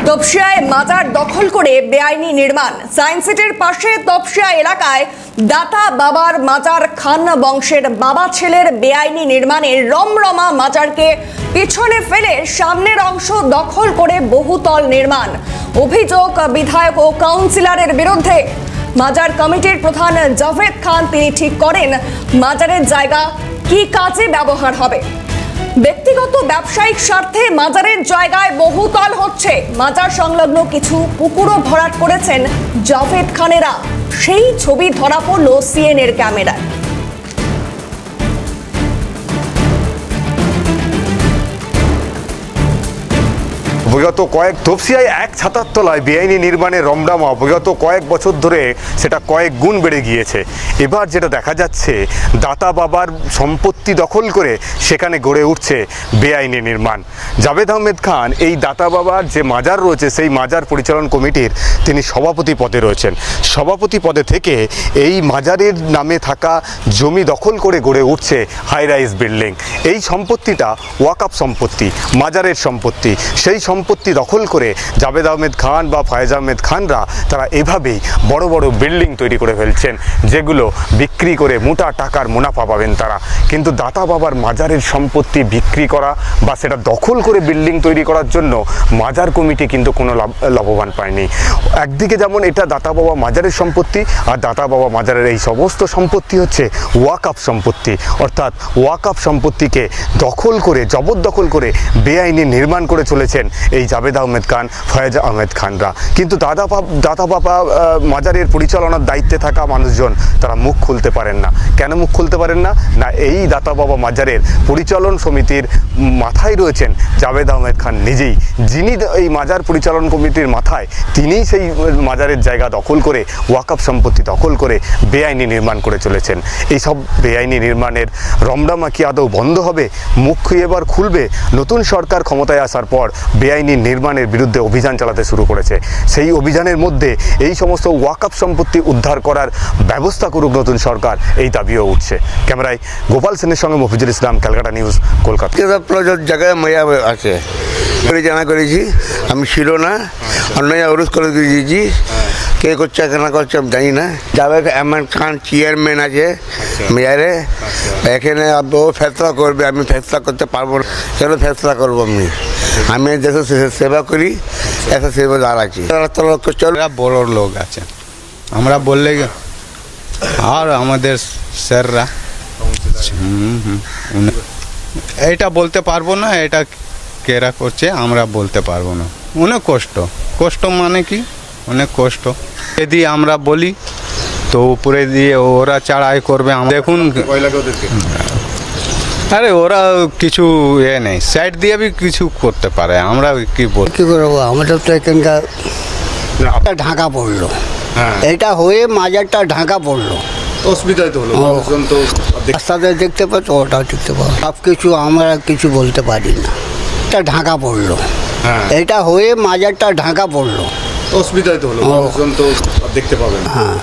তপসিয়ায় মাজার দখল করে বেআইনি নির্মাণ। সায়েন্স সিটির পাশে তপসিয়া এলাকায় দাতা বাবার মাজার খান বংশের বাবা ছেলের বেআইনি নির্মাণে রমরমা মাজারকে পিছনে ফেলে সামনের অংশ দখল করে বহুতল নির্মাণ। অভিযোগ বিধায়ক ও কাউন্সিলরের বিরুদ্ধে। মাজার কমিটির প্রধান জাভেদ খান তিনি ঠিক করেন মাজারের জায়গা কি কাজে ব্যবহার হবে। ব্যক্তিগত ব্যবসায়িক স্বার্থে মাজারের জায়গায় বহুতল হচ্ছে। মাজার সংলগ্ন কিছু পুকুরও ভরাট করেছেন জাভেদ খানেরা। সেই ছবি ধরা পড়ল সিএনএর ক্যামেরায়। বিগত তপসিয়ায় এক ছাতার তলায় বেআইনি নির্মাণের রমরমা বিগত কয়েক বছর ধরে সেটা কয়েক গুণ বেড়ে গিয়েছে। এবার যেটা দেখা যাচ্ছে, দাতা বাবার সম্পত্তি দখল করে সেখানে গড়ে উঠছে বেআইনি নির্মাণ। জাভেদ আহমেদ খান এই দাতা বাবার যে মাজার রয়েছে সেই মাজার পরিচালন কমিটির তিনি সভাপতি পদে রয়েছেন। সভাপতি পদে থেকে এই মাজারের নামে থাকা জমি দখল করে গড়ে উঠছে হাই রাইজ বিল্ডিং। এই সম্পত্তিটা ওয়াকফ সম্পত্তি, মাজারের সম্পত্তি। সেই সম্পত্তি দখল করে জাভেদ আহমেদ খান বা ফয়েজ আহমেদ খানরা তারা এভাবেই বড় বড় বিল্ডিং তৈরি করে ফেলছেন, যেগুলো বিক্রি করে মোটা টাকার মুনাফা পাবেন তারা। কিন্তু দাতা বাবার মাজারের সম্পত্তি বিক্রি করা বা সেটা দখল করে বিল্ডিং তৈরি করার জন্য মাজার কমিটি কিন্তু কোনো লাভবান পায়নি। একদিকে যেমন এটা দাতা বাবা মাজারের সম্পত্তি, আর দাতা বাবা মাজারের এই সমস্ত সম্পত্তি হচ্ছে ওয়াকফ সম্পত্তি। অর্থাৎ ওয়াকফ সম্পত্তিকে দখল করে জবরদখল করে বেআইনি নির্মাণ করে চলেছেন এই জাভেদ আহমেদ খান, ফয়েজ আহমেদ খানরা। কিন্তু দাতা বাবা মাজারের পরিচালনার দায়িত্বে থাকা মানুষজন তারা মুখ খুলতে পারেন না। কেন মুখ খুলতে পারেন না? না, এই দাতা বাবা মাজারের পরিচালন সমিতির মাথায় রয়েছেন জাভেদ আহমেদ খান নিজেই, যিনি এই মাজার পরিচালন কমিটির মাথায় তিনিই সেই মাজারের জায়গা দখল করে ওয়াকফ সম্পত্তি দখল করে বেআইনি নির্মাণ করে চলেছেন। এই সব বেআইনি নির্মাণের রমরমা কি আদৌ বন্ধ হবে? মুখ এবার খুলবে? নতুন সরকার ক্ষমতায় আসার পর বেআইনি নির্মাণের বিরুদ্ধে অভিযান চালাতে শুরু করেছে। সেই অভিযানের মধ্যে এই সমস্ত ওয়াকফ সম্পত্তি উদ্ধার করার ব্যবস্থা করুক নতুন সরকার, এই দাবিও উঠছে। ক্যামেরায় গোপাল সেনের সঙ্গে মফিজুল ইসলাম, ক্যালকাটা নিউজ, কলকাতা। জায়গায় মায়া আছে জানা করেছি, আমি ছিল না, অন্যায় অরুজ করে দিয়েছি। কে করছে কেনা করছে আমি জানি না। জাভেদ আহমেদ খান চেয়ারম্যান আছে মেয়ারে, এখানে ও ফেসলা করবে, আমি ফেসলা করতে পারবো না। কেন ফেসলা করবো? আমি দেশের সেবা করি, একটা সেবাদার আছি। বড় লোক আছে, আমরা বললে আর আমাদের স্যাররা এইটা বলতে পারবো না, এটা কেরা করছে আমরা বলতে পারবো না। অনেক কষ্ট মানে কি অনেক কষ্ট। যদি আমরা বলি তো উপরে দিয়ে ওরা চাড়াই করবে। দেখুন, আরে ওরা কিছু নেই, সাইড দিয়ে বি কিছু করতে পারে। আমরা কি করবো? আমাদের তো এখানকার ঢাকা পড়লো, এটা হয়ে মাজারটা ঢাকা পড়লো, অসুবিধায় তো হলো। রাস্তাতে দেখতে পাচ্ছ, ওটাও দেখতে পাবো। সব কিছু আমরা কিছু বলতে পারি না। এটা ঢাকা পড়লো, এটা হয়ে মাজারটা ঢাকা পড়লো, অসুবিধায় তো হলো। দেখতে পাবেন। হ্যাঁ।